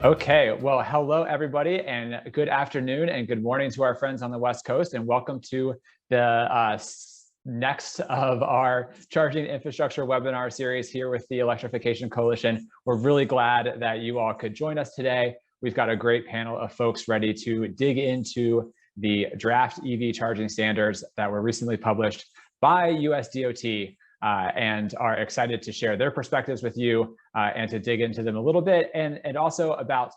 Okay, well, hello everybody, and good afternoon and good morning to our friends on the West Coast, and welcome to the next of our charging infrastructure webinar series here with the Electrification Coalition. We're really glad that you all could join us today. We've got a great panel of folks ready to dig into the draft EV charging standards that were recently published by US DOT. And are excited to share their perspectives with you and to dig into them a little bit, and also about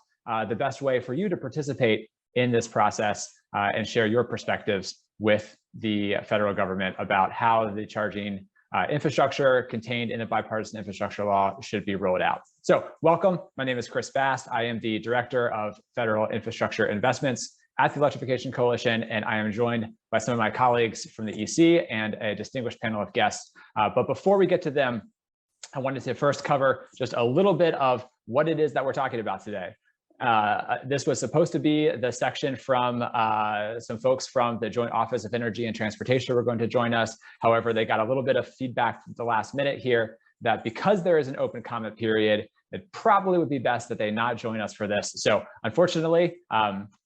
the best way for you to participate in this process and share your perspectives with the federal government about how the charging infrastructure contained in the bipartisan infrastructure law should be rolled out. So welcome, my name is Chris Bast. I am the Director of Federal Infrastructure Investments at the Electrification Coalition, and I am joined by some of my colleagues from the EC and a distinguished panel of guests. But before we get to them, I wanted to first cover just a little bit of what it is that we're talking about today. This was supposed to be the section from some folks from the Joint Office of Energy and Transportation who are going to join us. However, they got a little bit of feedback at the last minute here that because there is an open comment period, it probably would be best that they not join us for this. So unfortunately,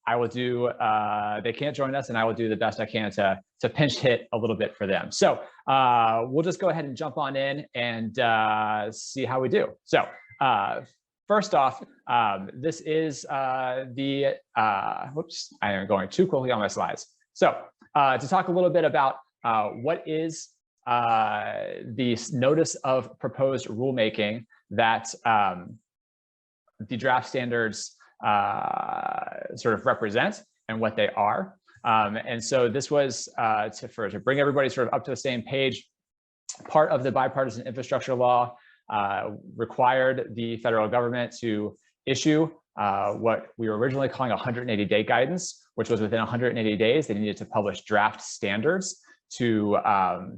I will do, they can't join us, and I will do the best I can to pinch hit a little bit for them. So we'll just go ahead and jump on in and see how we do. So first off, this is whoops, I am going too quickly on my slides. So to talk a little bit about what is the notice of proposed rulemaking that the draft standards sort of represent and what they are. And so this was to bring everybody sort of up to the same page. Part of the bipartisan infrastructure law required the federal government to issue what we were originally calling 180-day guidance, which was within 180 days, they needed to publish draft standards to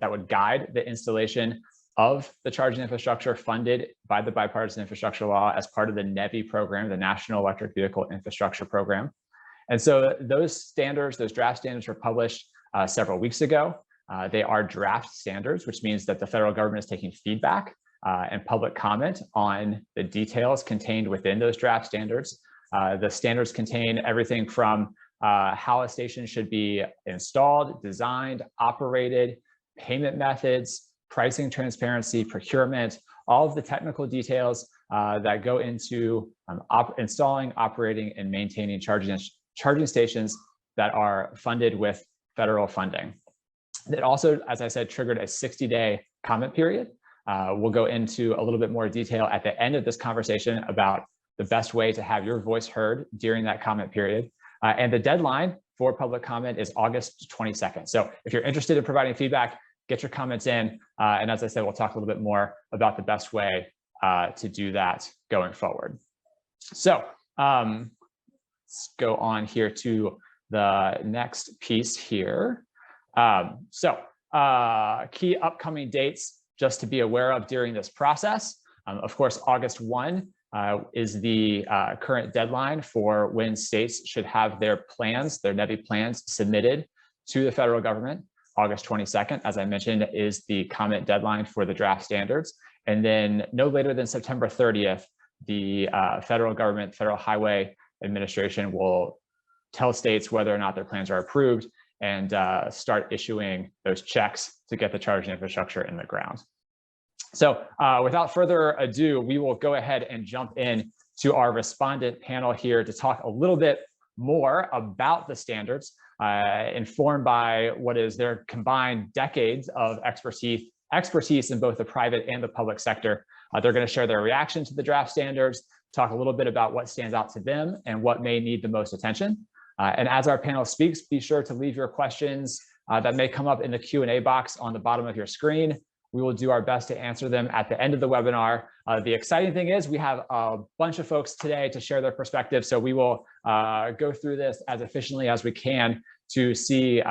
that would guide the installation of the charging infrastructure funded by the bipartisan infrastructure law as part of the Nevi program, the National Electric Vehicle Infrastructure Program. And so those standards, those draft standards were published several weeks ago. They are draft standards, which means that the federal government is taking feedback and public comment on the details contained within those draft standards. The standards contain everything from how a station should be installed, designed, operated, payment methods, pricing transparency, procurement, all of the technical details that go into installing, operating, and maintaining charging stations that are funded with federal funding. It also, as I said, triggered a 60-day comment period. We'll go into a little bit more detail at the end of this conversation about the best way to have your voice heard during that comment period. And the deadline for public comment is August 22nd. So if you're interested in providing feedback, get your comments in. And as I said, we'll talk a little bit more about the best way to do that going forward. So let's go on here to the next piece here. Key upcoming dates just to be aware of during this process. Of course, August 1 is the current deadline for when states should have their plans, their Nevi plans submitted to the federal government. August 22nd, as I mentioned, is the comment deadline for the draft standards. And then no later than September 30th, the federal government, Federal Highway Administration will tell states whether or not their plans are approved and start issuing those checks to get the charging infrastructure in the ground. So without further ado, we will go ahead and jump in to our respondent panel here to talk a little bit more about the standards, informed by what is their combined decades of expertise in both the private and the public sector. They're going to share their reaction to the draft standards, talk a little bit about what stands out to them and what may need the most attention. And as our panel speaks, be sure to leave your questions that may come up in the Q&A box on the bottom of your screen. We will do our best to answer them at the end of the webinar. The exciting thing is we have a bunch of folks today to share their perspective, so we will go through this as efficiently as we can to see,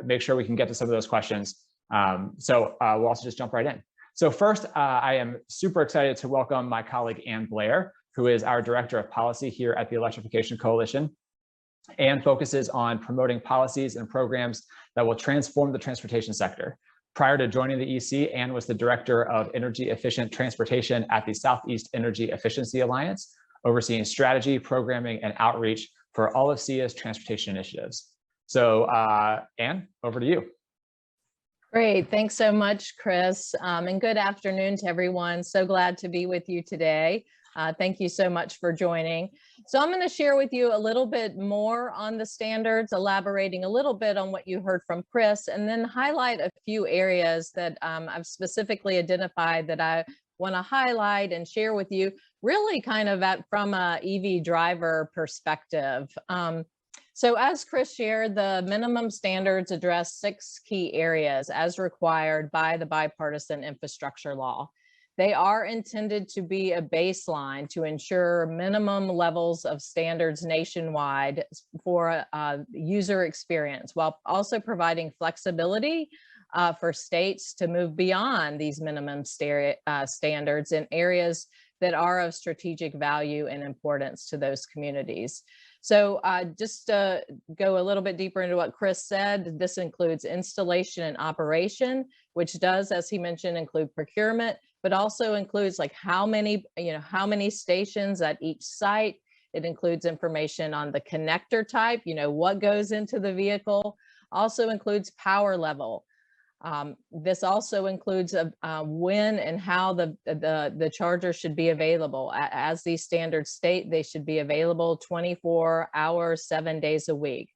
make sure we can get to some of those questions. We'll also just jump right in. So first, I am super excited to welcome my colleague, Blair, who is our Director of Policy here at the Electrification Coalition. and focuses on promoting policies and programs that will transform the transportation sector. Prior to joining the EC, Anne was the Director of Energy Efficient Transportation at the Southeast Energy Efficiency Alliance, overseeing strategy, programming, and outreach for all of SIA's transportation initiatives. So Anne, over to you. Great, thanks so much, Chris, and good afternoon to everyone. So glad to be with you today. Thank you so much for joining. So I'm going to share with you a little bit more on the standards, elaborating a little bit on what you heard from Chris, and then highlight a few areas that I've specifically identified that I want to highlight and share with you, really kind of from a EV driver perspective. So as Chris shared, the minimum standards address 6 key areas as required by the bipartisan infrastructure law. They are intended to be a baseline to ensure minimum levels of standards nationwide for user experience, while also providing flexibility for states to move beyond these minimum standards in areas that are of strategic value and importance to those communities. So just to go a little bit deeper into what Chris said, this includes installation and operation, which does, as he mentioned, include procurement, but also includes like how many stations at each site. It includes information on the connector type, what goes into the vehicle. Also includes power level. This also includes when and how the charger should be available. As these standards state, they should be available 24 hours, 7 days a week.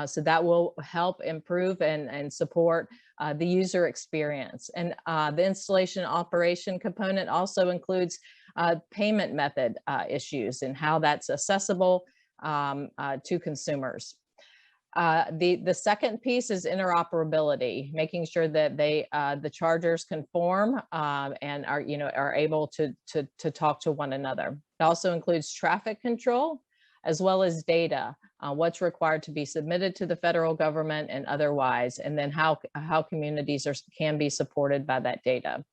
So that will help improve and support the user experience. And the installation operation component also includes payment method issues and how that's accessible to consumers. The second piece is interoperability, making sure that the chargers conform and are able to talk to one another. It also includes traffic control, as well as data, what's required to be submitted to the federal government and otherwise, and then how communities can be supported by that data.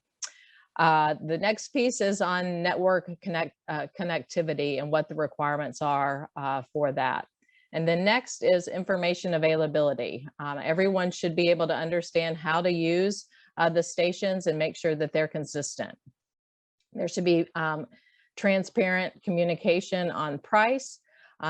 The next piece is on network connectivity and what the requirements are for that. And then next is information availability. Everyone should be able to understand how to use the stations and make sure that they're consistent. There should be transparent communication on price.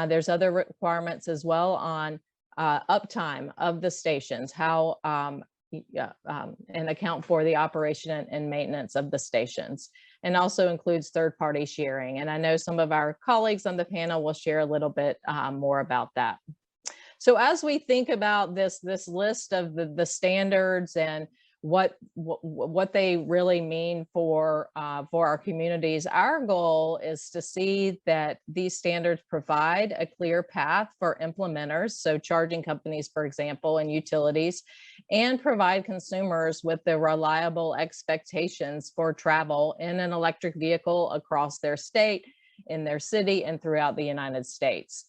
There's other requirements as well on uptime of the stations, how and account for the operation and maintenance of the stations, and also includes third-party sharing. And I know some of our colleagues on the panel will share a little bit more about that. So as we think about this list of the standards and what they really mean for our communities, our goal is to see that these standards provide a clear path for implementers, so charging companies, for example, and utilities, and provide consumers with the reliable expectations for travel in an electric vehicle across their state, in their city, and throughout the United States.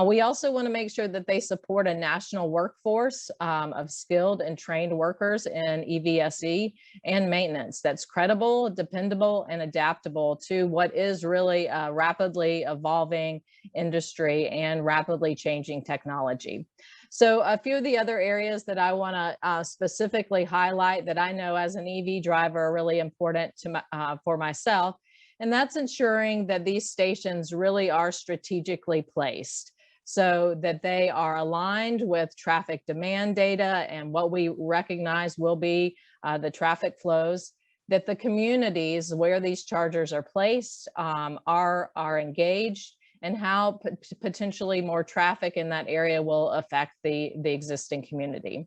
We also want to make sure that they support a national workforce of skilled and trained workers in EVSE and maintenance that's credible, dependable, and adaptable to what is really a rapidly evolving industry and rapidly changing technology. So a few of the other areas that I want to specifically highlight that I know as an EV driver are really important to for myself, and that's ensuring that these stations really are strategically placed, so that they are aligned with traffic demand data and what we recognize will be the traffic flows, that the communities where these chargers are placed are engaged, and how potentially more traffic in that area will affect the existing community.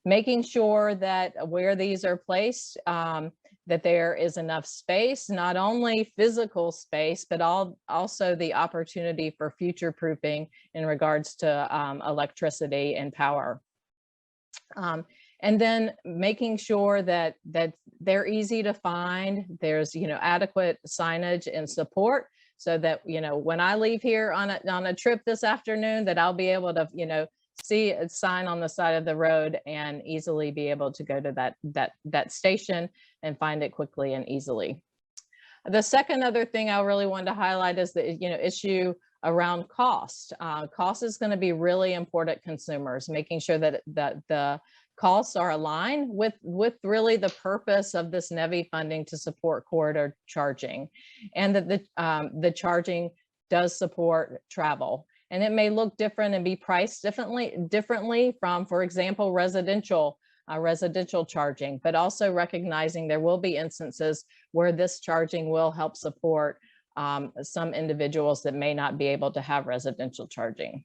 Making sure that where these are placed, that there is enough space, not only physical space, but also the opportunity for future proofing in regards to electricity and power. And then making sure that they're easy to find, there's adequate signage and support, so that when I leave here on a trip this afternoon, that I'll be able to see a sign on the side of the road and easily be able to go to that station and find it quickly and easily. The second other thing I really wanted to highlight is the issue around cost. Cost is going to be really important to consumers, making sure that the costs are aligned with really the purpose of this Nevi funding to support corridor charging, and that the charging does support travel. And it may look different and be priced differently from, for example, residential charging, but also recognizing there will be instances where this charging will help support some individuals that may not be able to have residential charging.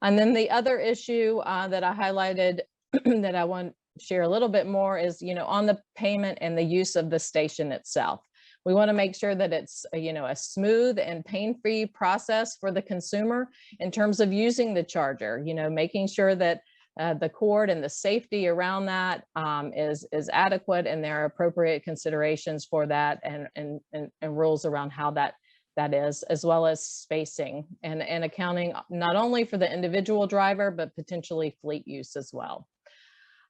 And then the other issue that I highlighted that I want to share a little bit more is, on the payment and the use of the station itself. We want to make sure that it's, a smooth and pain-free process for the consumer in terms of using the charger, making sure that the cord and the safety around that is adequate, and there are appropriate considerations for that and rules around how that is, as well as spacing and accounting not only for the individual driver, but potentially fleet use as well.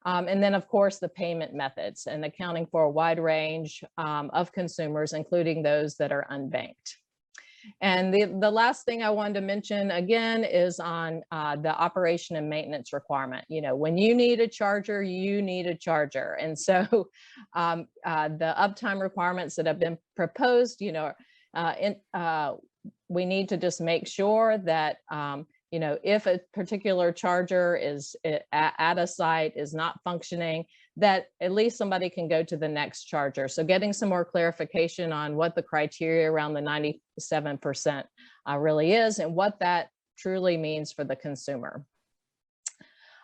And then, of course, the payment methods and accounting for a wide range of consumers, including those that are unbanked. And the last thing I wanted to mention again is on the operation and maintenance requirement. When you need a charger, you need a charger. And so the uptime requirements that have been proposed, we need to just make sure that if a particular charger is at a site is not functioning, that at least somebody can go to the next charger. So getting some more clarification on what the criteria around the 97% really is and what that truly means for the consumer.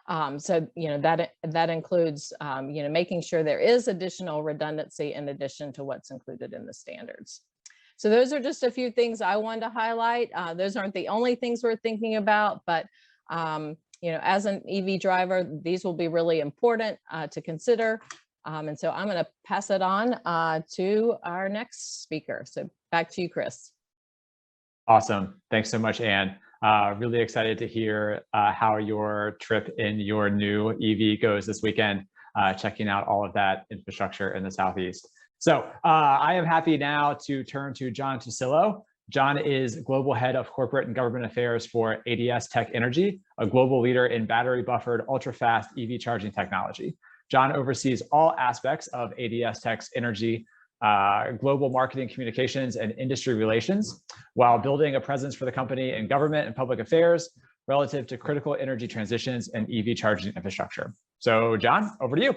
So, that includes, making sure there is additional redundancy in addition to what's included in the standards. So those are just a few things I wanted to highlight. Those aren't the only things we're thinking about, but as an EV driver, these will be really important to consider. And so I'm going to pass it on to our next speaker. So back to you, Chris. Awesome. Thanks so much, Anne. Really excited to hear how your trip in your new EV goes this weekend, checking out all of that infrastructure in the Southeast. So I am happy now to turn to John Tusillo. John is Global Head of Corporate and Government Affairs for ADS Tech Energy, a global leader in battery buffered ultra-fast EV charging technology. John oversees all aspects of ADS Tech's energy, global marketing, communications, and industry relations, while building a presence for the company in government and public affairs relative to critical energy transitions and EV charging infrastructure. So John, over to you.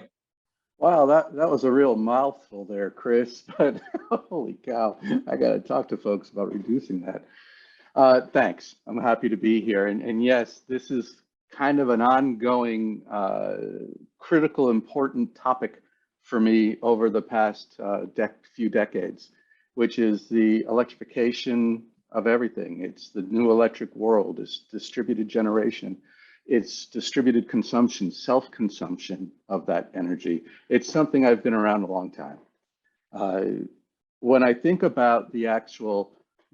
Wow, that was a real mouthful there, Chris, but holy cow, I got to talk to folks about reducing that. Thanks. I'm happy to be here. And yes, this is kind of an ongoing, critical, important topic for me over the past few decades, which is the electrification of everything. It's the new electric world. It's distributed generation. It's distributed consumption, self-consumption of that energy. It's something I've been around a long time. When I think about the actual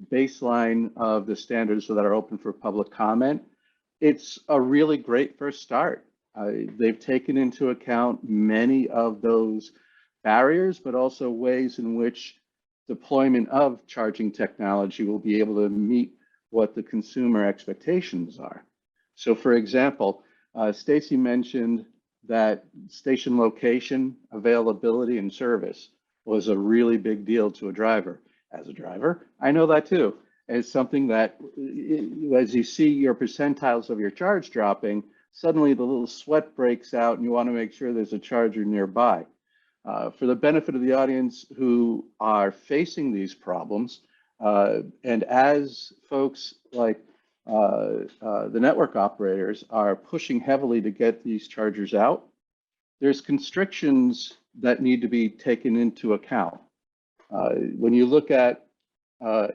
baseline of the standards that are open for public comment, it's a really great first start. They've taken into account many of those barriers, but also ways in which deployment of charging technology will be able to meet what the consumer expectations are. So for example, Stacy mentioned that station location, availability, and service was a really big deal to a driver. As a driver, I know that too. It's something that, as you see your percentiles of your charge dropping, suddenly the little sweat breaks out and you want to make sure there's a charger nearby. For the benefit of the audience who are facing these problems, and as folks like the network operators are pushing heavily to get these chargers out, there's constrictions that need to be taken into account. When you look at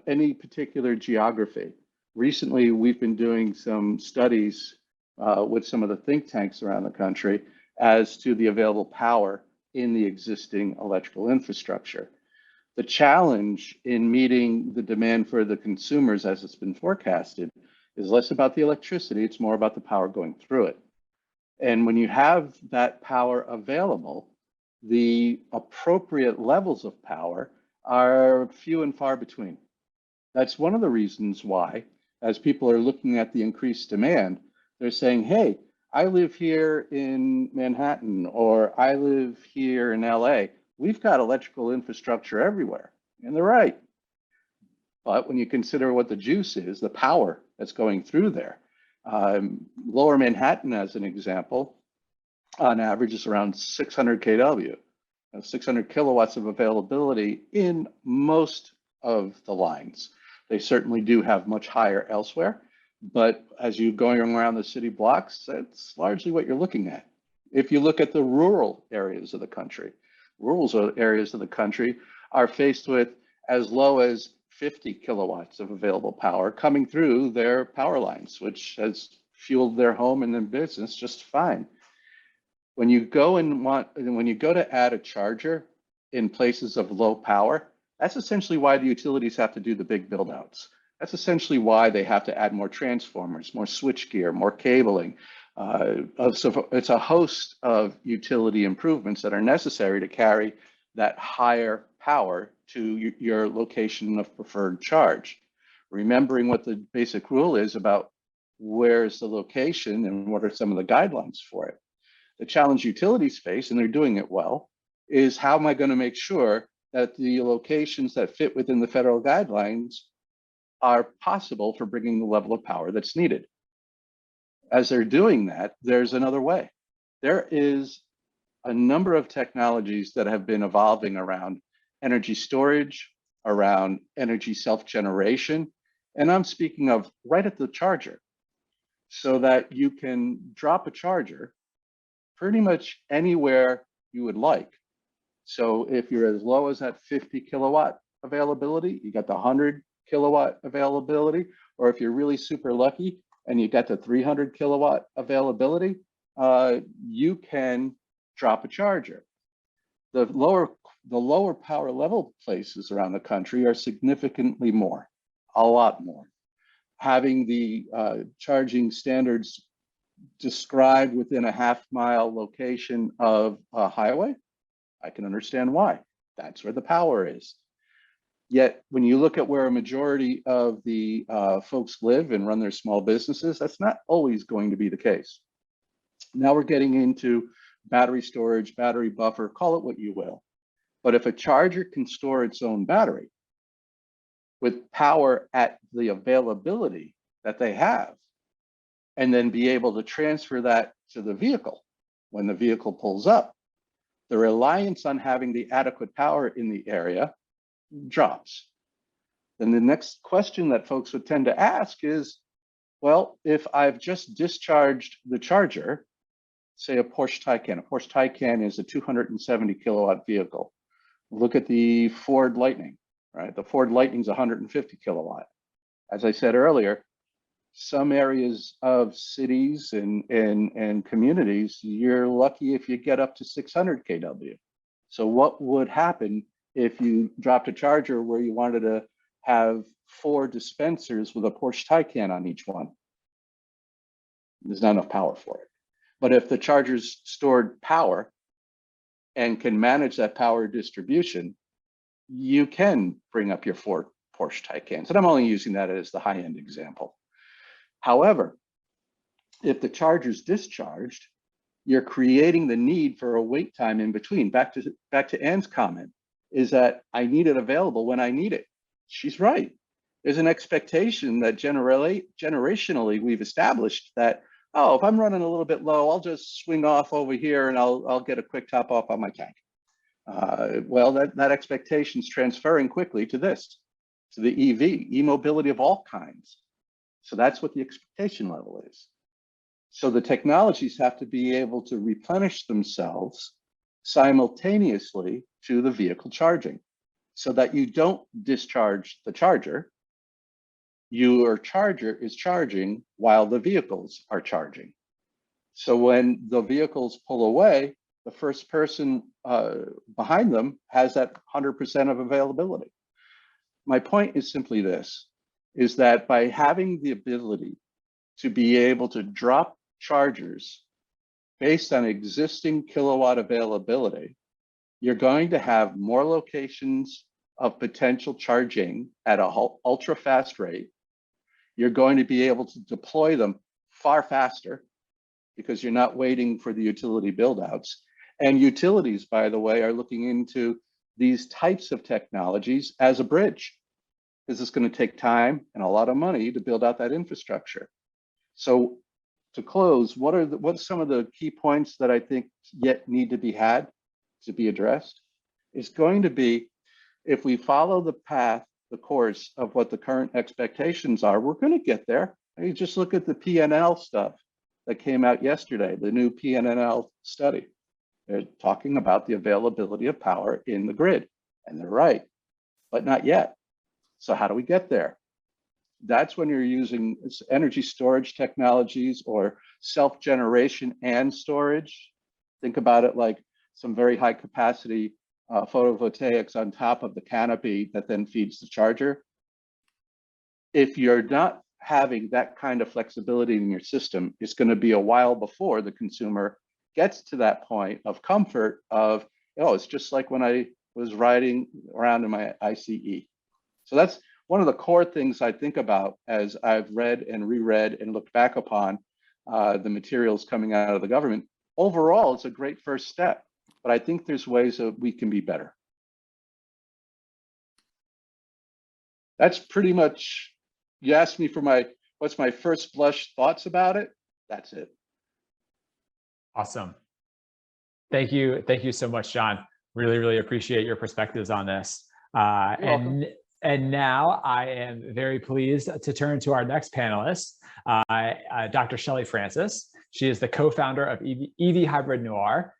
any particular geography, recently we've been doing some studies with some of the think tanks around the country as to the available power in the existing electrical infrastructure. The challenge in meeting the demand for the consumers as it's been forecasted is less about the electricity, it's more about the power going through it. And when you have that power available, the appropriate levels of power are few and far between. That's one of the reasons why, as people are looking at the increased demand, they're saying, hey, I live here in Manhattan, or I live here in LA. We've got electrical infrastructure everywhere. And they're right. But when you consider what the juice is, the power that's going through there, Lower Manhattan, as an example, on average is around 600 kW, 600 kilowatts of availability in most of the lines. They certainly do have much higher elsewhere, but as you're going around the city blocks, that's largely what you're looking at. If you look at the rural areas of the country, are faced with as low as 50 kilowatts of available power coming through their power lines, which has fueled their home and their business just fine. When you go to add a charger in places of low power, that's essentially why the utilities have to do the big build outs. That's essentially why they have to add more transformers, more switchgear, more cabling. So it's a host of utility improvements that are necessary to carry that higher power to your location of preferred charge. Remembering what the basic rule is about where is the location and what are some of the guidelines for it. The challenge utilities face, and they're doing it well, is how am I going to make sure that the locations that fit within the federal guidelines are possible for bringing the level of power that's needed. As they're doing that, there's another way. There is a number of technologies that have been evolving around energy storage, around energy self-generation, and I'm speaking of right at the charger, so that you can drop a charger pretty much anywhere you would like. So if you're as low as that 50 kilowatt availability, you got the 100 kilowatt availability, or if you're really super lucky and you got the 300 kilowatt availability, you can drop a charger. The lower power level places around the country are significantly more, a lot more. Having the charging standards described within a half-mile location of a highway, I can understand why. That's where the power is. Yet, when you look at where a majority of the folks live and run their small businesses, that's not always going to be the case. Now we're getting into battery storage, battery buffer, call it what you will. But if a charger can store its own battery with power at the availability that they have, and then be able to transfer that to the vehicle when the vehicle pulls up, the reliance on having the adequate power in the area drops. Then the next question that folks would tend to ask is, well, if I've just discharged the charger, say a Porsche Taycan is a 270 kilowatt vehicle. Look at the Ford Lightning, right? The Ford Lightning's 150 kilowatt. As I said earlier, some areas of cities and communities, you're lucky if you get up to 600 kW. So what would happen if you dropped a charger where you wanted to have 4 dispensers with a Porsche Taycan on each one? There's not enough power for it. But if the charger's stored power and can manage that power distribution, you can bring up your 4 Porsche Taycans. And I'm only using that as the high-end example. However, if the charger's discharged, you're creating the need for a wait time in between. Back to Ann's comment, is that I need it available when I need it. She's right. There's an expectation that generationally we've established that, oh, if I'm running a little bit low, I'll just swing off over here and I'll get a quick top off on my tank. Well, that expectation's transferring quickly to this, to the EV, e-mobility of all kinds. So that's what the expectation level is. So the technologies have to be able to replenish themselves simultaneously to the vehicle charging, so that you don't discharge the charger. Your charger is charging while the vehicles are charging. So when the vehicles pull away, the first person behind them has that 100% of availability. My point is simply this, is that by having the ability to be able to drop chargers based on existing kilowatt availability, you're going to have more locations of potential charging at a ultra fast rate. You're going to be able to deploy them far faster because you're not waiting for the utility build outs. And utilities, by the way, are looking into these types of technologies as a bridge. because it's going to take time and a lot of money to build out that infrastructure. So to close, what's some of the key points that I think yet need to be addressed? It's going to be, if we follow the course of what the current expectations are, we're going to get there. You just look at the PNL stuff that came out yesterday, the new PNL study. They're talking about the availability of power in the grid, and they're right, but not yet. So how do we get there? That's when you're using energy storage technologies or self-generation and storage. Think about it like some very high capacity photovoltaics on top of the canopy that then feeds the charger. If you're not having that kind of flexibility in your system, it's going to be a while before the consumer gets to that point of comfort of, oh, it's just like when I was riding around in my ICE. So that's one of the core things I think about as I've read and reread and looked back upon the materials coming out of the government. Overall, it's a great first step, but I think there's ways that we can be better. That's pretty much, you asked me for what's my first blush thoughts about it. That's it. Awesome. Thank you. Thank you so much, John. Really, really appreciate your perspectives on this. And now I am very pleased to turn to our next panelist, Dr. Shelley Francis. She is the co-founder of EV Hybrid Noir.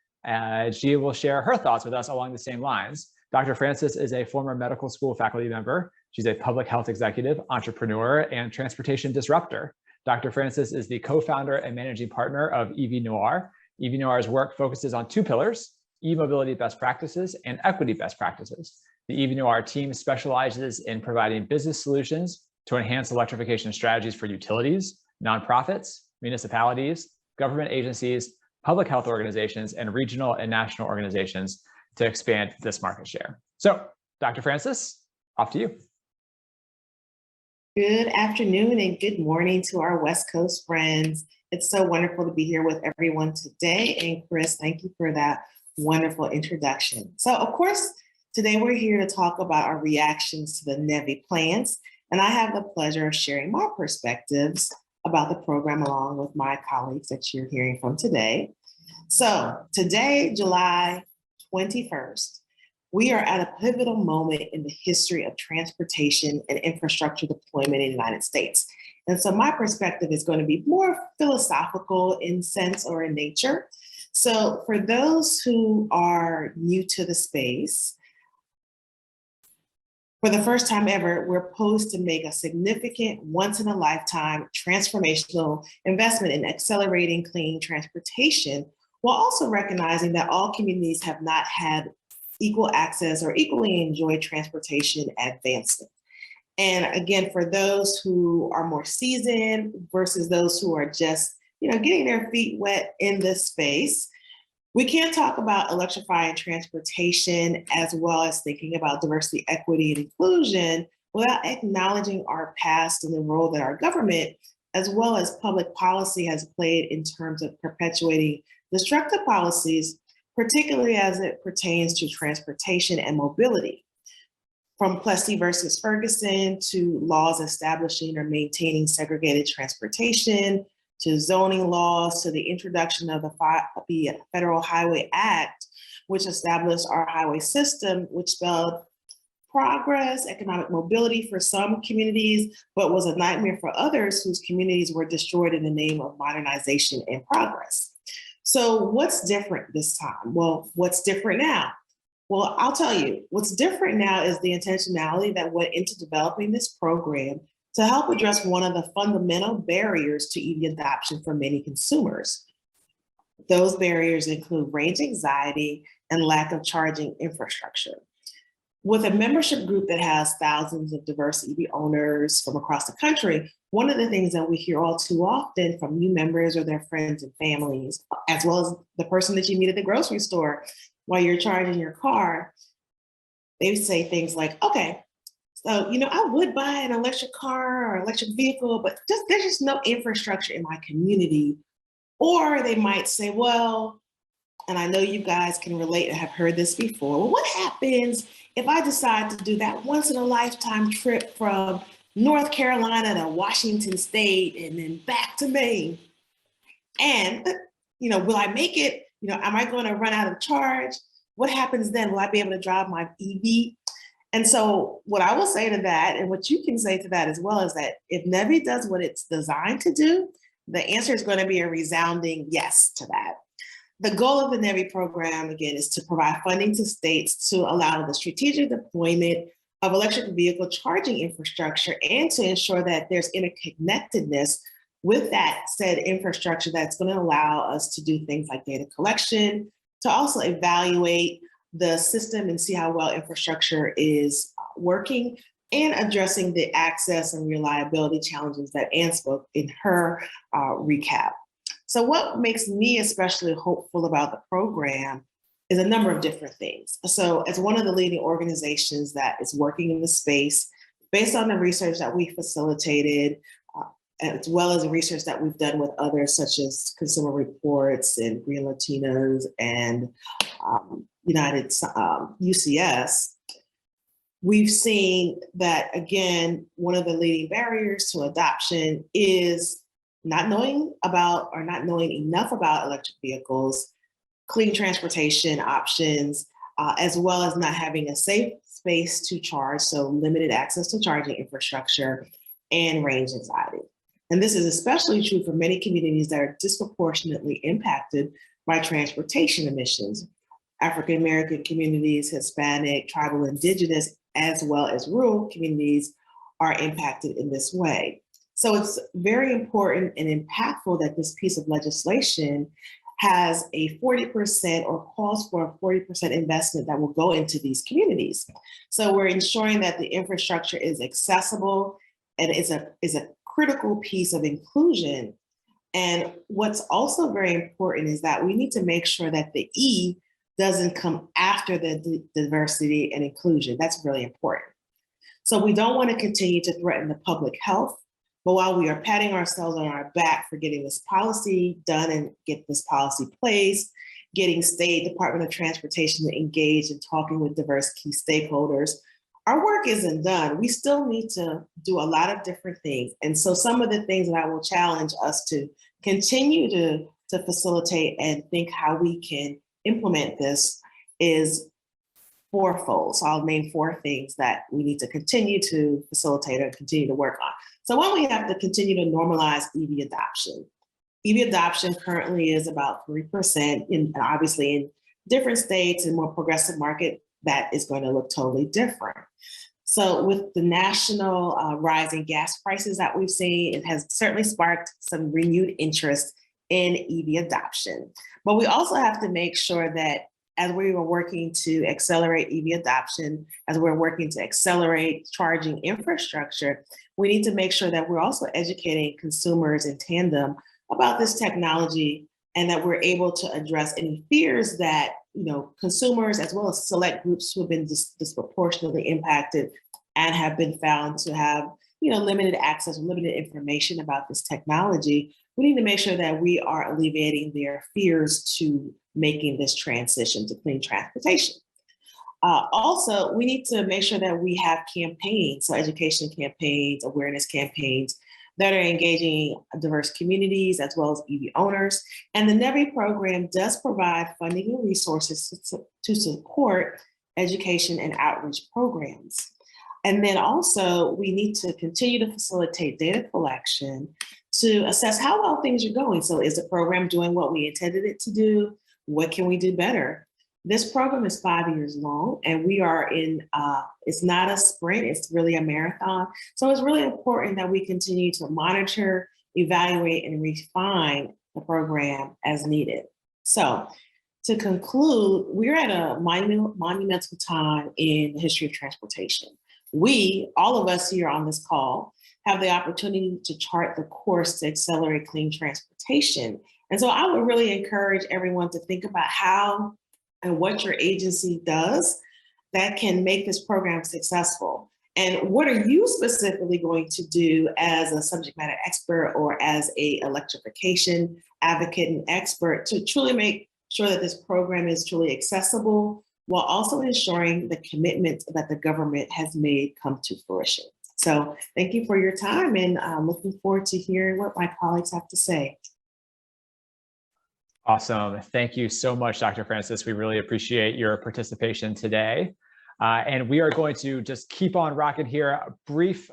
She will share her thoughts with us along the same lines. Dr. Francis is a former medical school faculty member. She's a public health executive, entrepreneur, and transportation disruptor. Dr. Francis is the co-founder and managing partner of EV Noir. EV Noir's work focuses on two pillars: e-mobility best practices and equity best practices. The EV Noir team specializes in providing business solutions to enhance electrification strategies for utilities, nonprofits, municipalities, government agencies, public health organizations, and regional and national organizations to expand this market share. So, Dr. Francis, off to you. Good afternoon and good morning to our West Coast friends. It's so wonderful to be here with everyone today. And Chris, thank you for that wonderful introduction. So, of course, today we're here to talk about our reactions to the Nevi plans. And I have the pleasure of sharing my perspectives about the program along with my colleagues that you're hearing from today. So today, July 21st, we are at a pivotal moment in the history of transportation and infrastructure deployment in the United States. And so my perspective is going to be more philosophical in sense or in nature. So for those who are new to the space, for the first time ever, we're poised to make a significant once-in-a-lifetime transformational investment in accelerating clean transportation, while also recognizing that all communities have not had equal access or equally enjoyed transportation advancement. And again, for those who are more seasoned versus those who are just, getting their feet wet in this space, we can't talk about electrifying transportation as well as thinking about diversity, equity, and inclusion without acknowledging our past and the role that our government, as well as public policy, has played in terms of perpetuating destructive policies, particularly as it pertains to transportation and mobility. From Plessy versus Ferguson to laws establishing or maintaining segregated transportation, to zoning laws, to the introduction of the Federal Highway Act, which established our highway system, which spelled progress, economic mobility for some communities, but was a nightmare for others whose communities were destroyed in the name of modernization and progress. So what's different this time? Well, what's different now? Well, I'll tell you, what's different now is the intentionality that went into developing this program to help address one of the fundamental barriers to EV adoption for many consumers. Those barriers include range anxiety and lack of charging infrastructure. With a membership group that has thousands of diverse EV owners from across the country, one of the things that we hear all too often from new members or their friends and families, as well as the person that you meet at the grocery store while you're charging your car, they say things like, okay, so, I would buy an electric car or electric vehicle, but there's just no infrastructure in my community. Or they might say, well, and I know you guys can relate and have heard this before, well, what happens if I decide to do that once in a lifetime trip from North Carolina to Washington State and then back to Maine? And, will I make it? Am I going to run out of charge? What happens then? Will I be able to drive my EV? And so what I will say to that, and what you can say to that as well, is that if Nevi does what it's designed to do, the answer is going to be a resounding yes to that. The goal of the Nevi program, again, is to provide funding to states to allow the strategic deployment of electric vehicle charging infrastructure and to ensure that there's interconnectedness with that said infrastructure that's going to allow us to do things like data collection, to also evaluate the system and see how well infrastructure is working, and addressing the access and reliability challenges that Anne spoke in her recap. So what makes me especially hopeful about the program is a number of different things. So as one of the leading organizations that is working in the space, based on the research that we facilitated, as well as the research that we've done with others, such as Consumer Reports and Green Latinos and UCS, we've seen that, again, one of the leading barriers to adoption is not knowing about or not knowing enough about electric vehicles, clean transportation options, as well as not having a safe space to charge, so limited access to charging infrastructure, and range anxiety. And this is especially true for many communities that are disproportionately impacted by transportation emissions. African American communities, Hispanic, tribal, indigenous, as well as rural communities are impacted in this way. So it's very important and impactful that this piece of legislation has a 40% or calls for a 40% investment that will go into these communities. So we're ensuring that the infrastructure is accessible and is a critical piece of inclusion. And what's also very important is that we need to make sure that the E doesn't come after the diversity and inclusion. That's really important. So we don't want to continue to threaten the public health, but while we are patting ourselves on our back for getting this policy done and get this policy placed, getting State Department of Transportation engaged and talking with diverse key stakeholders, our work isn't done. We still need to do a lot of different things. And so some of the things that I will challenge us to continue to facilitate and think how we can implement this is fourfold. So I'll name 4 things that we need to continue to facilitate or continue to work on. So one, we have to continue to normalize EV adoption. EV adoption currently is about 3%, obviously in different states and more progressive market, that is going to look totally different. So with the national rising gas prices that we've seen, it has certainly sparked some renewed interest in EV adoption. But we also have to make sure that as we are working to accelerate EV adoption, as we're working to accelerate charging infrastructure, we need to make sure that we're also educating consumers in tandem about this technology and that we're able to address any fears that consumers as well as select groups who have been disproportionately impacted and have been found to have limited access, limited information about this technology. We need to make sure that we are alleviating their fears to making this transition to clean transportation. Also, we need to make sure that we have campaigns, so education campaigns, awareness campaigns that are engaging diverse communities as well as EV owners. And the Nevi program does provide funding and resources to support education and outreach programs. And then also, we need to continue to facilitate data collection to assess how well things are going. So is the program doing what we intended it to do? What can we do better? This program is 5 years long, and we are in, it's not a sprint, it's really a marathon. So it's really important that we continue to monitor, evaluate, and refine the program as needed. So to conclude, we're at a monumental time in the history of transportation. We, all of us here on this call, have the opportunity to chart the course to accelerate clean transportation. And so I would really encourage everyone to think about how and what your agency does that can make this program successful. And what are you specifically going to do as a subject matter expert or as a electrification advocate and expert to truly make ensure that this program is truly accessible, while also ensuring the commitment that the government has made come to fruition. So thank you for your time, and I'm looking forward to hearing what my colleagues have to say. Awesome. Thank you so much, Dr. Francis. We really appreciate your participation today. And we are going to just keep on rocking here. A brief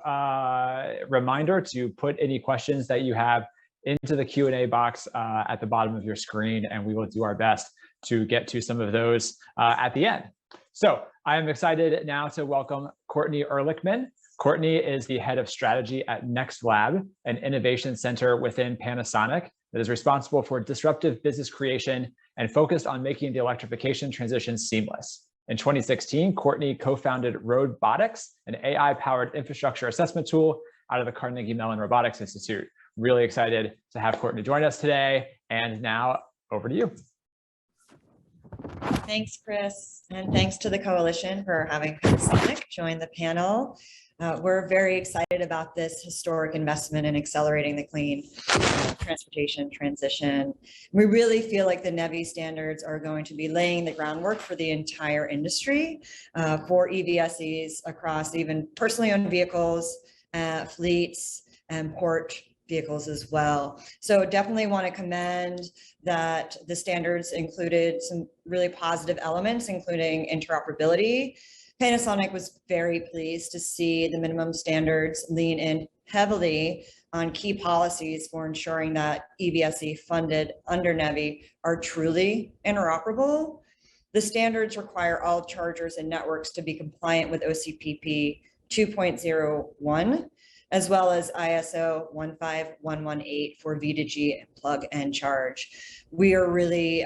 reminder to put any questions that you have into the Q&A box at the bottom of your screen, and we will do our best to get to some of those at the end. So I am excited now to welcome Courtney Ehrlichman. Courtney is the head of strategy at Next Lab, an innovation center within Panasonic that is responsible for disruptive business creation and focused on making the electrification transition seamless. In 2016, Courtney co-founded Robotics, an AI-powered infrastructure assessment tool out of the Carnegie Mellon Robotics Institute. Really excited to have Courtney join us today. And now over to you. Thanks, Chris, and thanks to the Coalition for having Panasonic join the panel. We're very excited about this historic investment in accelerating the clean transportation transition. We really feel like the Nevi standards are going to be laying the groundwork for the entire industry for EVSEs across even personally owned vehicles, fleets, and port vehicles as well. So definitely want to commend that the standards included some really positive elements, including interoperability. Panasonic was very pleased to see the minimum standards lean in heavily on key policies for ensuring that EVSE funded under Nevi are truly interoperable. The standards require all chargers and networks to be compliant with OCPP 2.01, as well as ISO 15118 for V2G and plug and charge. We are really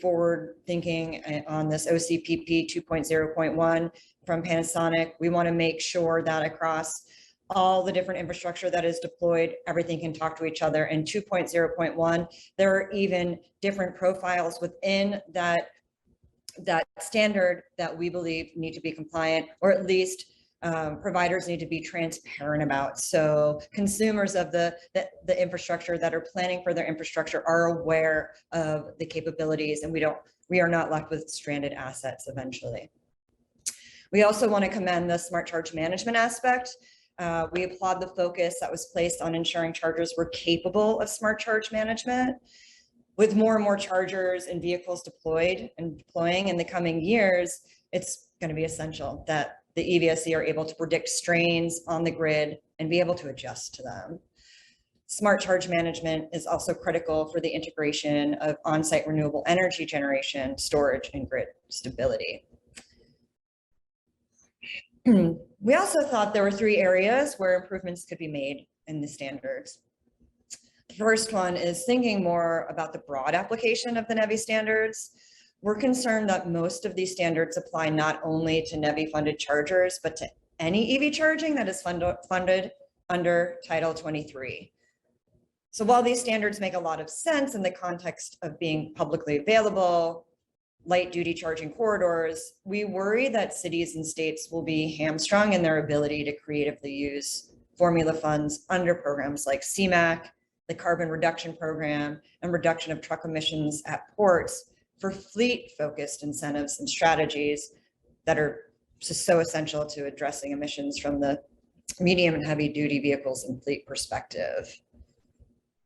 forward thinking on this OCPP 2.0.1 from Panasonic. We want to make sure that across all the different infrastructure that is deployed, everything can talk to each other. And 2.0.1, there are even different profiles within that standard that we believe need to be compliant, or at least providers need to be transparent about. So consumers of the infrastructure that are planning for their infrastructure are aware of the capabilities, and we are not left with stranded assets eventually. We also want to commend the smart charge management aspect. We applaud the focus that was placed on ensuring chargers were capable of smart charge management. With more and more chargers and vehicles deploying in the coming years, it's going to be essential that the EVSE are able to predict strains on the grid and be able to adjust to them. Smart charge management is also critical for the integration of on-site renewable energy generation, storage, and grid stability. We also thought there were 3 areas where improvements could be made in the standards. The first one is thinking more about the broad application of the Nevi standards. We're concerned that most of these standards apply not only to Nevi-funded chargers, but to any EV charging that is funded under Title 23. So while these standards make a lot of sense in the context of being publicly available, light-duty charging corridors, we worry that cities and states will be hamstrung in their ability to creatively use formula funds under programs like CMAQ, the Carbon Reduction Program, and reduction of truck emissions at ports, for fleet-focused incentives and strategies that are just so essential to addressing emissions from the medium and heavy-duty vehicles and fleet perspective.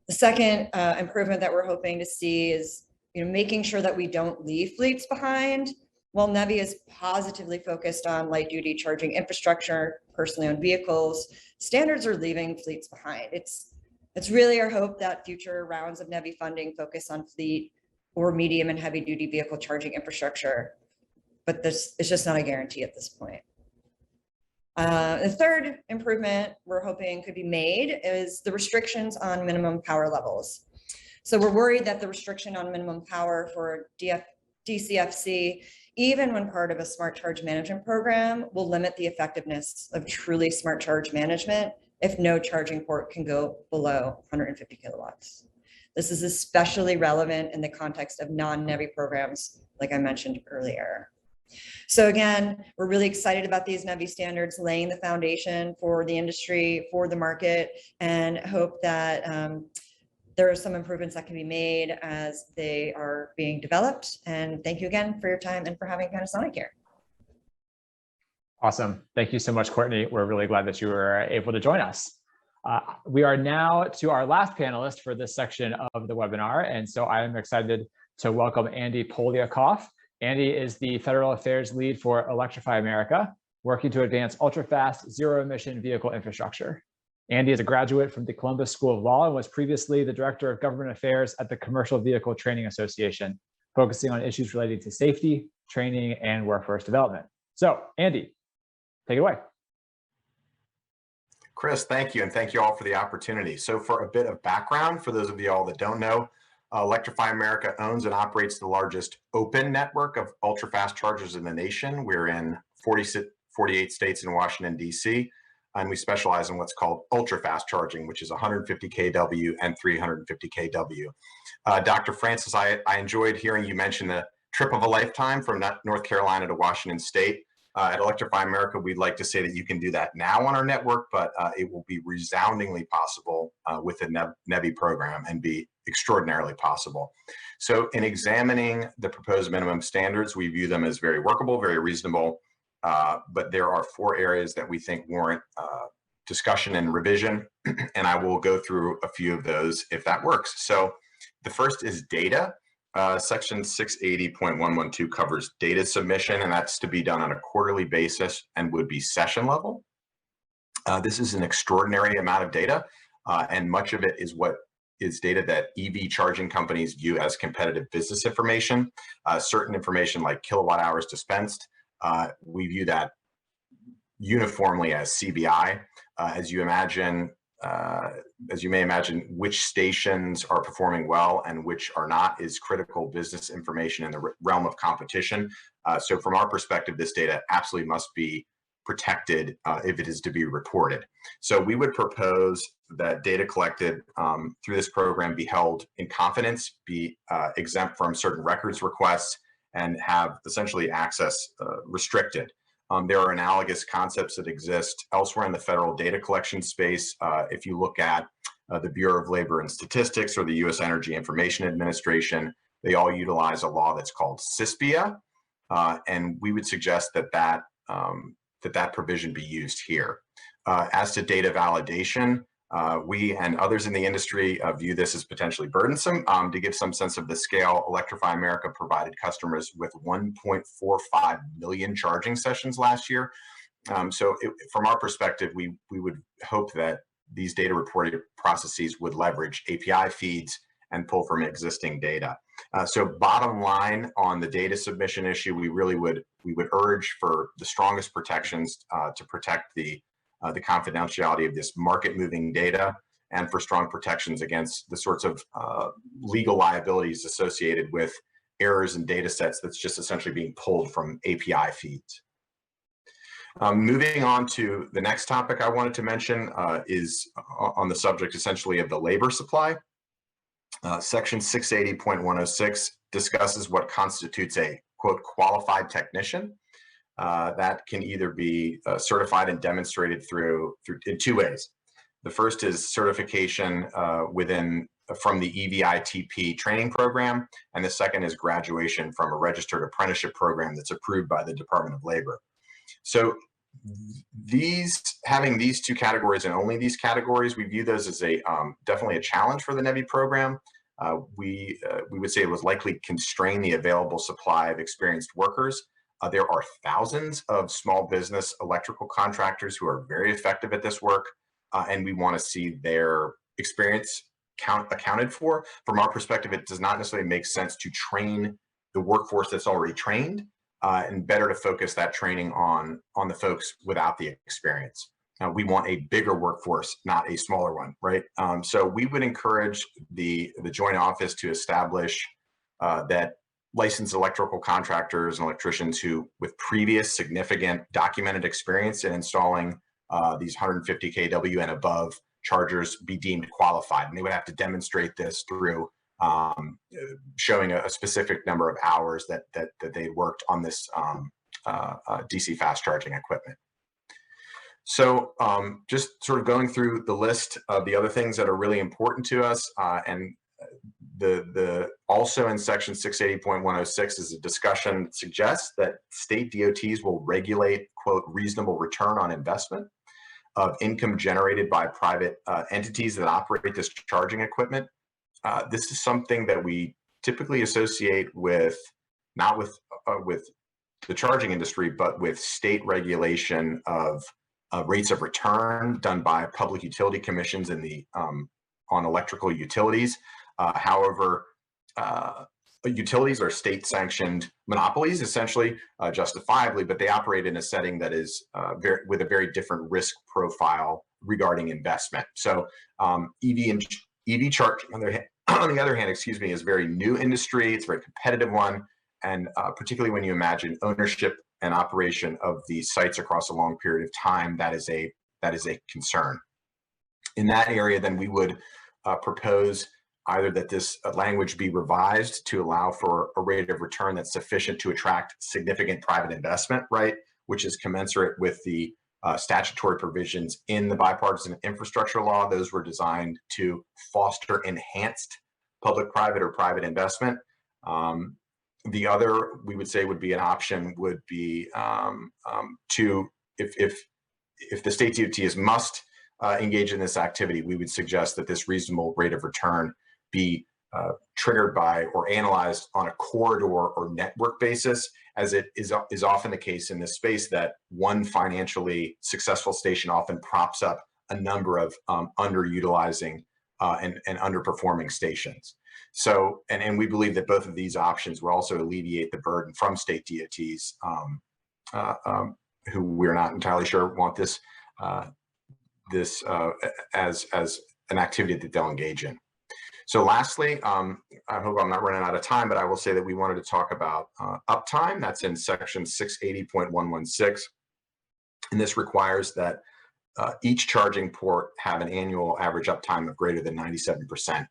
The second improvement that we're hoping to see is making sure that we don't leave fleets behind. While Nevi is positively focused on light-duty charging infrastructure, personally owned vehicles, standards are leaving fleets behind. It's really our hope that future rounds of Nevi funding focus on fleet or medium and heavy duty vehicle charging infrastructure, but this is just not a guarantee at this point. The third improvement we're hoping could be made is the restrictions on minimum power levels. So we're worried that the restriction on minimum power for DCFC, even when part of a smart charge management program, will limit the effectiveness of truly smart charge management if no charging port can go below 150 kilowatts. This is especially relevant in the context of non-Nevi programs, like I mentioned earlier. So again, we're really excited about these Nevi standards laying the foundation for the industry, for the market, and hope that there are some improvements that can be made as they are being developed. And thank you again for your time and for having Panasonic here. Awesome. Thank you so much, Courtney. We're really glad that you were able to join us. We are now to our last panelist for this section of the webinar. And so I am excited to welcome Andy Poliakoff. Andy is the Federal Affairs Lead for Electrify America, working to advance ultra-fast, zero-emission vehicle infrastructure. Andy is a graduate from the Columbus School of Law and was previously the Director of Government Affairs at the Commercial Vehicle Training Association, focusing on issues relating to safety, training, and workforce development. So, Andy, take it away. Chris, thank you, and thank you all for the opportunity. So for a bit of background, for those of you all that don't know, Electrify America owns and operates the largest open network of ultra-fast chargers in the nation. We're in 48 states in Washington, D.C., and we specialize in what's called ultra-fast charging, which is 150 kW and 350 kW. Dr. Francis, I enjoyed hearing you mention the trip of a lifetime from North Carolina to Washington State. At Electrify America, we'd like to say that you can do that now on our network, but it will be resoundingly possible with the Nevi program and be extraordinarily possible. So in examining the proposed minimum standards, we view them as very workable, very reasonable, but there are 4 areas that we think warrant discussion and revision, and I will go through a few of those if that works. So the first is data. Section 680.112 covers data submission, and that's to be done on a quarterly basis and would be session level. This is an extraordinary amount of data, and much of it is data that EV charging companies view as competitive business information. Certain information like kilowatt hours dispensed, we view that uniformly as CBI. As you may imagine, which stations are performing well and which are not is critical business information in the realm of competition. So from our perspective, this data absolutely must be protected if it is to be reported. So we would propose that data collected through this program be held in confidence, be exempt from certain records requests, and have essentially access restricted. There are analogous concepts that exist elsewhere in the federal data collection space. If you look at the Bureau of Labor and Statistics or the U.S. Energy Information Administration, they all utilize a law that's called CISPIA, and we would suggest that that provision be used here. As to data validation, we and others in the industry view this as potentially burdensome. To give some sense of the scale, Electrify America provided customers with 1.45 million charging sessions last year. From our perspective, we would hope that these data reporting processes would leverage API feeds and pull from existing data. So bottom line on the data submission issue, we would urge for the strongest protections to protect the confidentiality of this market-moving data, and for strong protections against the sorts of legal liabilities associated with errors in data sets that's just essentially being pulled from API feeds. Moving on to the next topic I wanted to mention is on the subject essentially of the labor supply. Section 680.106 discusses what constitutes a, quote, qualified technician. That can either be certified and demonstrated in 2 ways. The first is certification from the EVITP training program, and the second is graduation from a registered apprenticeship program that's approved by the Department of Labor. So having these 2 categories and only these categories, we view those as definitely a challenge for the Nevi program. We would say it was likely constrain the available supply of experienced workers. There are thousands of small business electrical contractors who are very effective at this work, and we want to see their experience accounted for. From our perspective, it does not necessarily make sense to train the workforce that's already trained, and better to focus that training on the folks without the experience. We want a bigger workforce, not a smaller one, right? So we would encourage the joint office to establish that licensed electrical contractors and electricians who, with previous significant documented experience in installing these 150 kW and above chargers, be deemed qualified. And they would have to demonstrate this through showing a specific number of hours that they worked on this DC fast charging equipment. So just sort of going through the list of the other things that are really important to us, and the also in section 680.106 is a discussion that suggests that state DOTs will regulate, quote, reasonable return on investment of income generated by private entities that operate this charging equipment. This is something that we typically associate with, not with the charging industry, but with state regulation of rates of return done by public utility commissions in the on electrical utilities. However, utilities are state-sanctioned monopolies, essentially, justifiably, but they operate in a setting that is with a very different risk profile regarding investment. So EV charging, on the other hand, excuse me, is a very new industry. It's a very competitive one, and particularly when you imagine ownership and operation of these sites across a long period of time, that is a concern. In that area, then we would propose either that this language be revised to allow for a rate of return that's sufficient to attract significant private investment, right, which is commensurate with the statutory provisions in the bipartisan infrastructure law. Those were designed to foster enhanced public-private or private investment. The other, we would say, would be an option would be to, if the state DOTs must engage in this activity, we would suggest that this reasonable rate of return be triggered by or analyzed on a corridor or network basis, as it is often the case in this space that one financially successful station often props up a number of underutilizing and underperforming stations. So, and we believe that both of these options will also alleviate the burden from state DOTs, who we're not entirely sure want this as an activity that they'll engage in. So lastly, I hope I'm not running out of time, but I will say that we wanted to talk about uptime. That's in section 680.116. And this requires that each charging port have an annual average uptime of greater than 97%.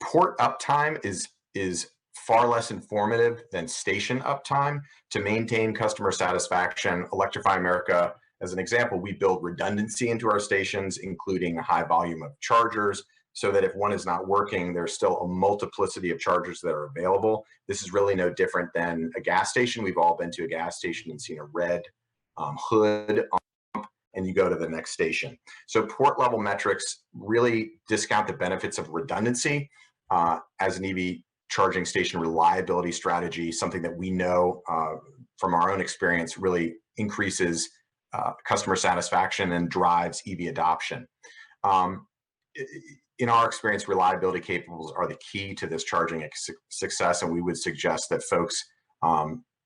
Port uptime is far less informative than station uptime. To maintain customer satisfaction, Electrify America, as an example, we build redundancy into our stations, including a high volume of chargers, so that if one is not working, there's still a multiplicity of chargers that are available. This is really no different than a gas station. We've all been to a gas station and seen a red hood and you go to the next station. So port level metrics really discount the benefits of redundancy as an EV charging station reliability strategy, something that we know from our own experience really increases customer satisfaction and drives EV adoption. In our experience, reliability capables are the key to this charging success, and we would suggest that folks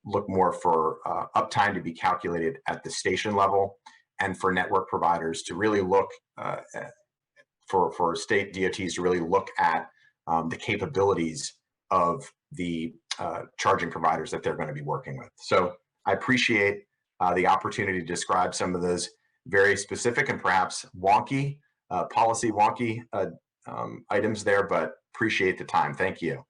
look more for uptime to be calculated at the station level, and for network providers to really look for state DOTs to really look at the capabilities of the charging providers that they're going to be working with. So I appreciate the opportunity to describe some of those very specific and perhaps wonky, policy wonky items there, but appreciate the time. Thank you.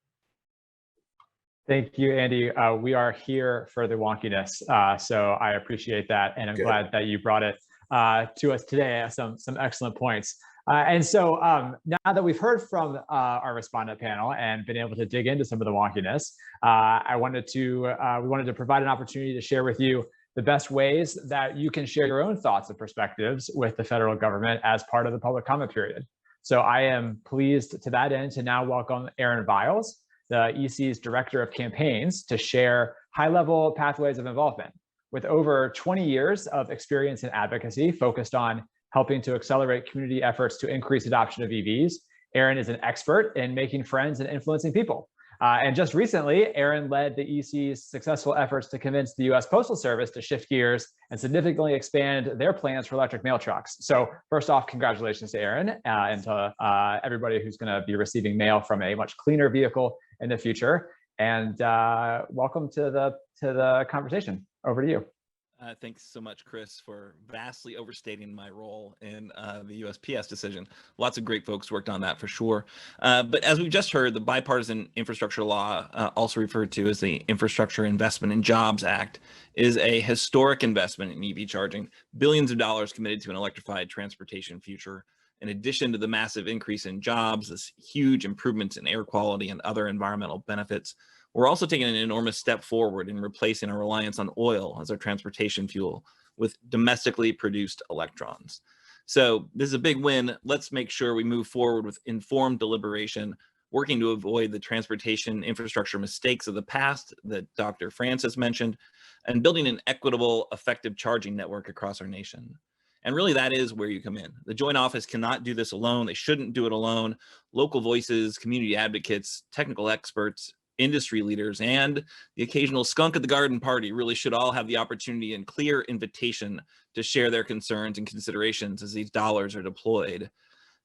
Thank you, Andy. We are here for the wonkiness, so I appreciate that, and I'm glad that you brought it to us today. Some excellent points. And so now that we've heard from our respondent panel and been able to dig into some of the wonkiness, we wanted to provide an opportunity to share with you the best ways that you can share your own thoughts and perspectives with the federal government as part of the public comment period. So I am pleased to that end to now welcome Aaron Viles, the EC's Director of Campaigns, to share high-level pathways of involvement. With over 20 years of experience in advocacy focused on helping to accelerate community efforts to increase adoption of EVs, Aaron is an expert in making friends and influencing people. And just recently, Aaron led the EC's successful efforts to convince the U.S. Postal Service to shift gears and significantly expand their plans for electric mail trucks. So first off, congratulations to Aaron and to everybody who's going to be receiving mail from a much cleaner vehicle in the future. And welcome to the conversation. Over to you. Thanks so much, Chris, for vastly overstating my role in the USPS decision. Lots of great folks worked on that for sure. But as we've just heard, the Bipartisan Infrastructure Law, also referred to as the Infrastructure Investment and Jobs Act, is a historic investment in EV charging, billions of dollars committed to an electrified transportation future. In addition to the massive increase in jobs, this huge improvements in air quality and other environmental benefits, we're also taking an enormous step forward in replacing our reliance on oil as our transportation fuel with domestically produced electrons. So this is a big win. Let's make sure we move forward with informed deliberation, working to avoid the transportation infrastructure mistakes of the past that Dr. Francis mentioned, and building an equitable, effective charging network across our nation. And really, that is where you come in. The Joint Office cannot do this alone. They shouldn't do it alone. Local voices, community advocates, technical experts, industry leaders, and the occasional skunk at the garden party really should all have the opportunity and clear invitation to share their concerns and considerations as these dollars are deployed.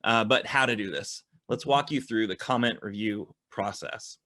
But how to do this? Let's walk you through the comment review process.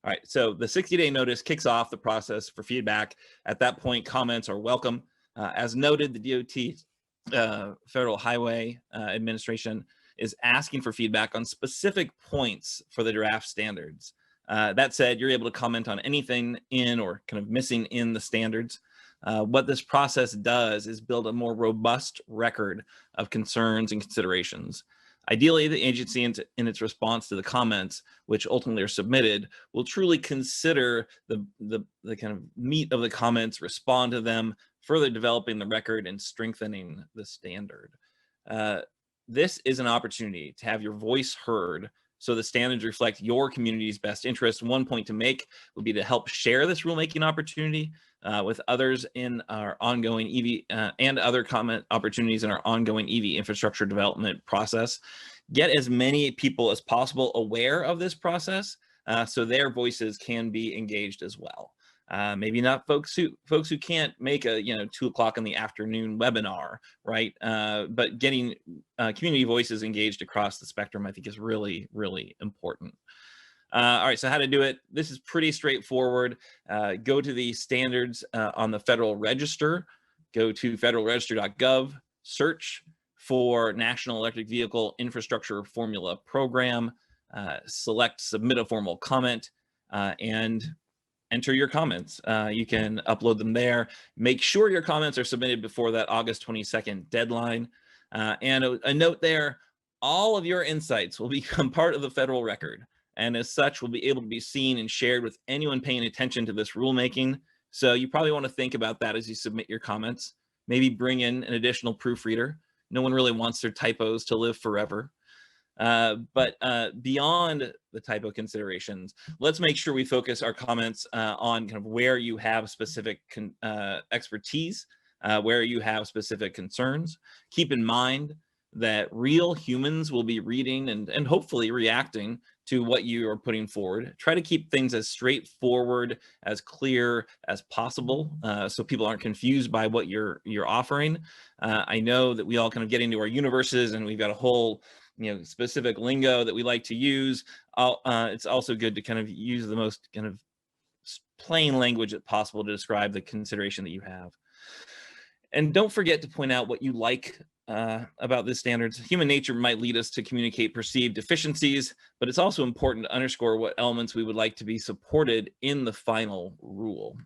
All right, so the 60-day notice kicks off the process for feedback. At that point, comments are welcome. As noted, the DOT, Federal Highway Administration, is asking for feedback on specific points for the draft standards. That said, you're able to comment on anything in or kind of missing in the standards. What this process does is build a more robust record of concerns and considerations. Ideally, the agency in its response to the comments, which ultimately are submitted, will truly consider the kind of meat of the comments, respond to them, further developing the record and strengthening the standard. This is an opportunity to have your voice heard so the standards reflect your community's best interest. One point to make would be to help share this rulemaking opportunity with others in our ongoing EV and other comment opportunities in our ongoing EV infrastructure development process. Get as many people as possible aware of this process so their voices can be engaged as well. Maybe not folks who can't make a 2 o'clock in the afternoon webinar, right? But getting community voices engaged across the spectrum, I think, is really, really important. All right, so how to do it? This is pretty straightforward. Go to the standards on the Federal Register. Go to federalregister.gov. Search for National Electric Vehicle Infrastructure Formula Program. Select Submit a Formal Comment and enter your comments. You can upload them there. Make sure your comments are submitted before that August 22nd deadline. And a note there, all of your insights will become part of the federal record, and as such will be able to be seen and shared with anyone paying attention to this rulemaking. So you probably want to think about that as you submit your comments. Maybe bring in an additional proofreader. No one really wants their typos to live forever. But beyond the typo considerations, let's make sure we focus our comments on kind of where you have specific expertise, where you have specific concerns. Keep in mind that real humans will be reading and hopefully reacting to what you are putting forward. Try to keep things as straightforward, as clear as possible, so people aren't confused by what you're offering. I know that we all kind of get into our universes and we've got a whole specific lingo that we like to use. It's also good to kind of use the most kind of plain language as possible to describe the consideration that you have. And don't forget to point out what you like about this standards. Human nature might lead us to communicate perceived deficiencies, but it's also important to underscore what elements we would like to be supported in the final rule.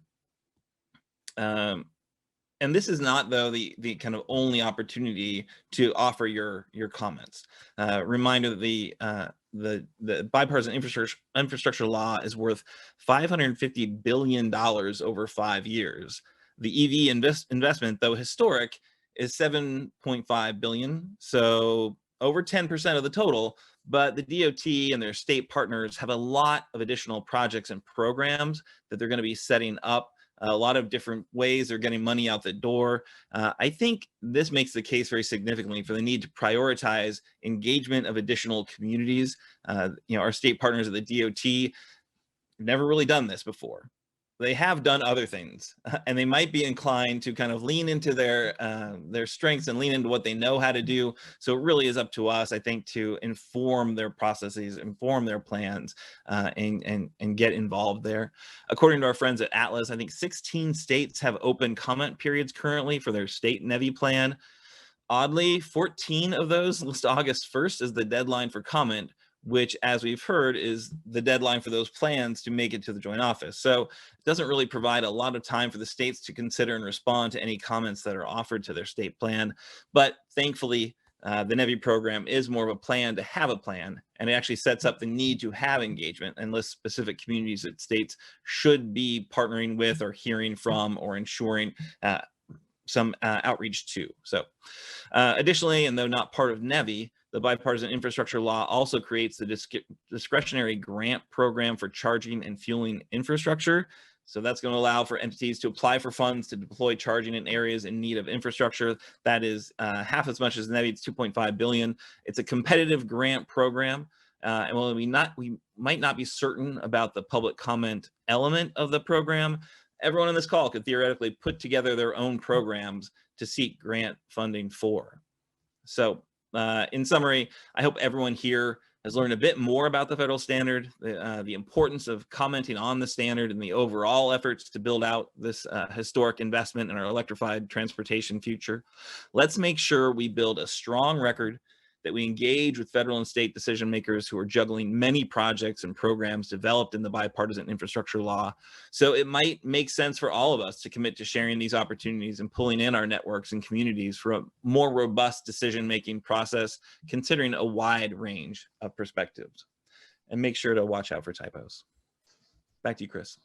And this is not, though, the kind of only opportunity to offer your comments. Reminder that the bipartisan infrastructure law is worth $550 billion over 5 years. The EV investment, though historic, is $7.5 billion, so over 10% of the total. But the DOT and their state partners have a lot of additional projects and programs that they're going to be setting up. A lot of different ways they're getting money out the door. I think this makes the case very significantly for the need to prioritize engagement of additional communities. Our state partners at the DOT have never really done this before. they have done other things, and they might be inclined to kind of lean into their strengths and lean into what they know how to do. So it really is up to us, I think, to inform their processes, inform their plans, and get involved there. According to our friends at Atlas, I think 16 states have open comment periods currently for their state NEVI plan. Oddly, 14 of those list August 1st as the deadline for comment, which, as we've heard, is the deadline for those plans to make it to the joint office. So it doesn't really provide a lot of time for the states to consider and respond to any comments that are offered to their state plan. But thankfully, the NEVI program is more of a plan to have a plan, and it actually sets up the need to have engagement and lists specific communities that states should be partnering with or hearing from or ensuring some outreach to. So additionally, and though not part of NEVI, the bipartisan infrastructure law also creates the discretionary grant program for charging and fueling infrastructure. So that's going to allow for entities to apply for funds to deploy charging in areas in need of infrastructure. That is half as much as NEVI's $2.5 billion. It's a competitive grant program. And while we might not be certain about the public comment element of the program, everyone on this call could theoretically put together their own programs to seek grant funding for. So in summary, I hope everyone here has learned a bit more about the federal standard, the importance of commenting on the standard and the overall efforts to build out this historic investment in our electrified transportation future. Let's make sure we build a strong record, that we engage with federal and state decision makers who are juggling many projects and programs developed in the bipartisan infrastructure law. So it might make sense for all of us to commit to sharing these opportunities and pulling in our networks and communities for a more robust decision-making process, considering a wide range of perspectives. And make sure to watch out for typos. Back to you, Chris.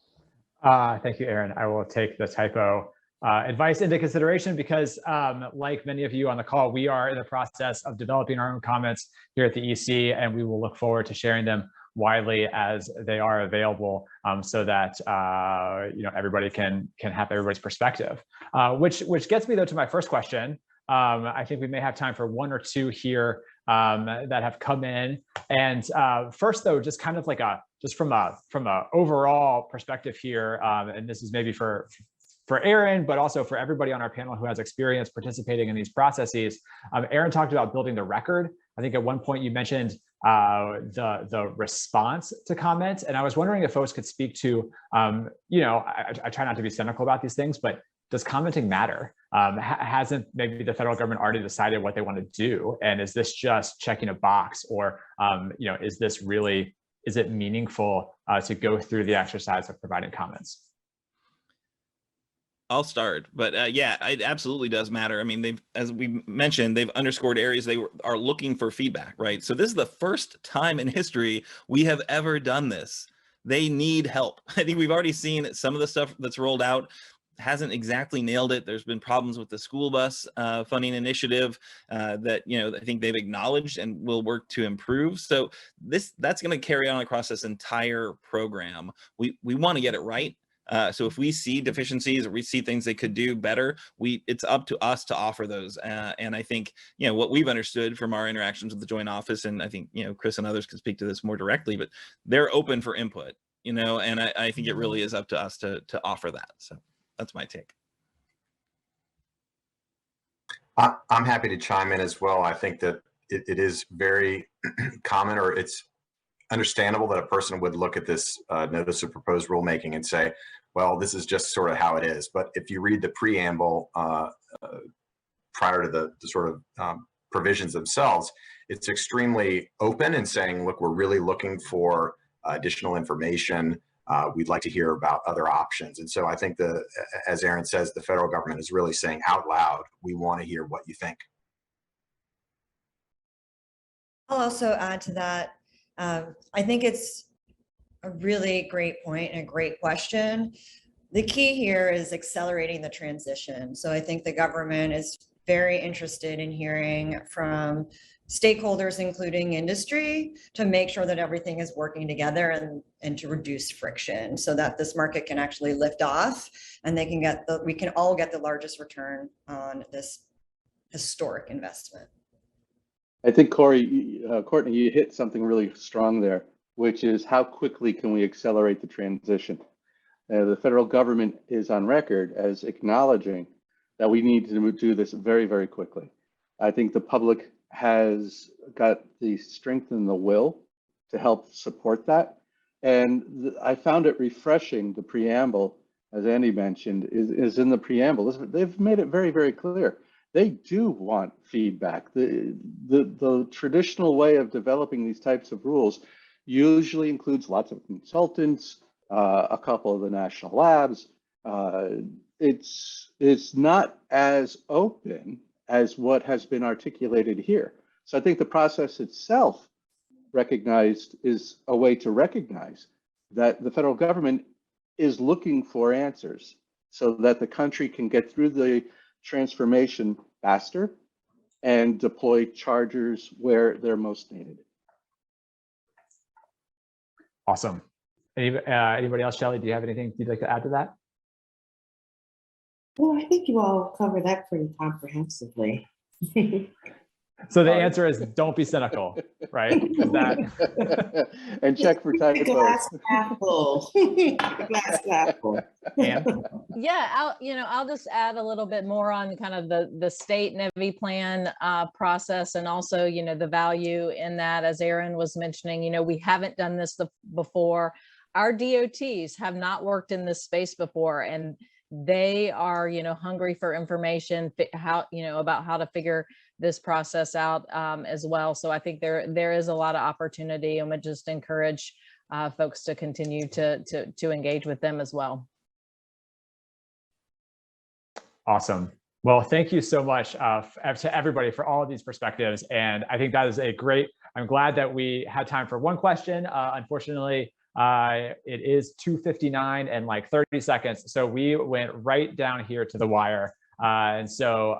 Thank you, Aaron. I will take the typo advice into consideration because like many of you on the call, we are in the process of developing our own comments here at the EC, and we will look forward to sharing them widely as they are available, so that everybody can have everybody's perspective. Which gets me though to my first question. I think we may have time for one or two here that have come in. And first though, just kind of like from a overall perspective here, and this is maybe for Aaron, but also for everybody on our panel who has experience participating in these processes. Aaron talked about building the record. I think at one point you mentioned the response to comments, and I was wondering if folks could speak to, I try not to be cynical about these things, but does commenting matter? Hasn't maybe the federal government already decided what they want to do? And is this just checking a box, or is it meaningful to go through the exercise of providing comments? I'll start, but yeah, it absolutely does matter. I mean, as we mentioned, they've underscored areas they are looking for feedback, right? So this is the first time in history we have ever done this. They need help. I think we've already seen some of the stuff that's rolled out hasn't exactly nailed it. There's been problems with the school bus funding initiative that I think they've acknowledged and will work to improve. So that's going to carry on across this entire program. We want to get it right. So if we see deficiencies or we see things they could do better, it's up to us to offer those. And I think, what we've understood from our interactions with the joint office, and I think, Chris and others can speak to this more directly, but they're open for input, and I think it really is up to us to offer that. So that's my take. I'm happy to chime in as well. I think that it is very common, or it's understandable that a person would look at this notice of proposed rulemaking and say, well, this is just sort of how it is. But if you read the preamble prior to the sort of provisions themselves, it's extremely open and saying, look, we're really looking for additional information. We'd like to hear about other options. And so I think as Aaron says, the federal government is really saying out loud, we want to hear what you think. I'll also add to that. I think it's a really great point and a great question. The key here is accelerating the transition. So I think the government is very interested in hearing from stakeholders, including industry, to make sure that everything is working together and to reduce friction so that this market can actually lift off and we can all get the largest return on this historic investment. I think Courtney, you hit something really strong there, which is how quickly can we accelerate the transition? The federal government is on record as acknowledging that we need to do this very, very quickly. I think the public has got the strength and the will to help support that. And I found it refreshing, the preamble, as Andy mentioned, is in the preamble. They've made it very, very clear. They do want feedback. The traditional way of developing these types of rules usually includes lots of consultants, a couple of the national labs. It's not as open as what has been articulated here. So I think the process itself recognized is a way to recognize that the federal government is looking for answers so that the country can get through the transformation faster and deploy chargers where they're most needed. Awesome. Anybody else, Shelley, do you have anything you'd like to add to that? Well, I think you all covered that pretty comprehensively. So the answer is don't be cynical, right? Is that... And check for typos. Glass half full. Glass half full. Yeah, I'll just add a little bit more on kind of the state Nevi plan process, and also, the value in that, as Aaron was mentioning, we haven't done this before. Our DOTs have not worked in this space before, and they are, hungry for information, about how to figure this process out as well. So I think there is a lot of opportunity, and would just encourage folks to continue to engage with them as well. Awesome. Well, thank you so much to everybody for all of these perspectives. And I think that is I'm glad that we had time for one question. Unfortunately, it is 2:59 and like 30 seconds. So we went right down here to the wire. And so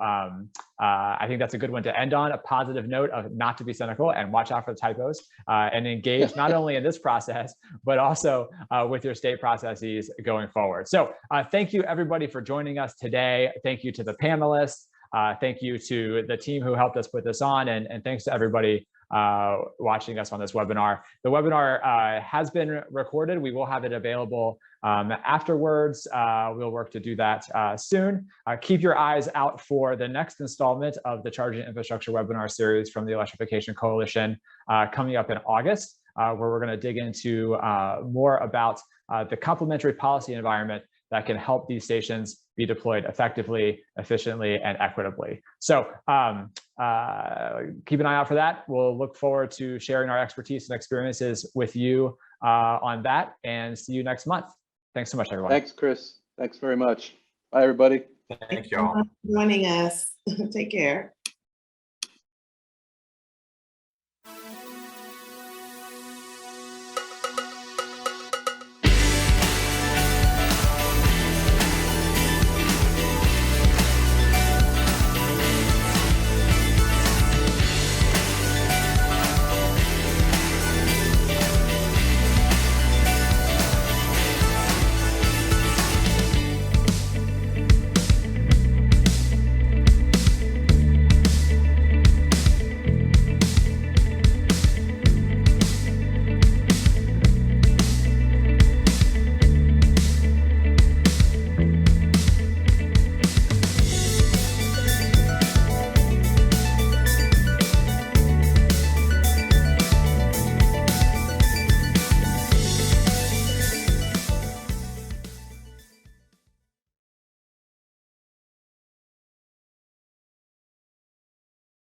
I think that's a good one to end on, a positive note of not to be cynical and watch out for the typos and engage not only in this process, but also with your state processes going forward. So thank you everybody for joining us today. Thank you to the panelists. Thank you to the team who helped us put this on, and thanks to everybody watching us on this webinar. The webinar has been recorded. We will have it available afterwards. We'll work to do that soon. Keep your eyes out for the next installment of the Charging Infrastructure webinar series from the Electrification Coalition coming up in August, where we're going to dig into more about the complementary policy environment that can help these stations be deployed effectively, efficiently, and equitably. So keep an eye out for that. We'll look forward to sharing our expertise and experiences with you on that, and see you next month. Thanks so much, everyone. Thanks, Chris. Thanks very much. Bye, everybody. Thank you all for joining us. Take care.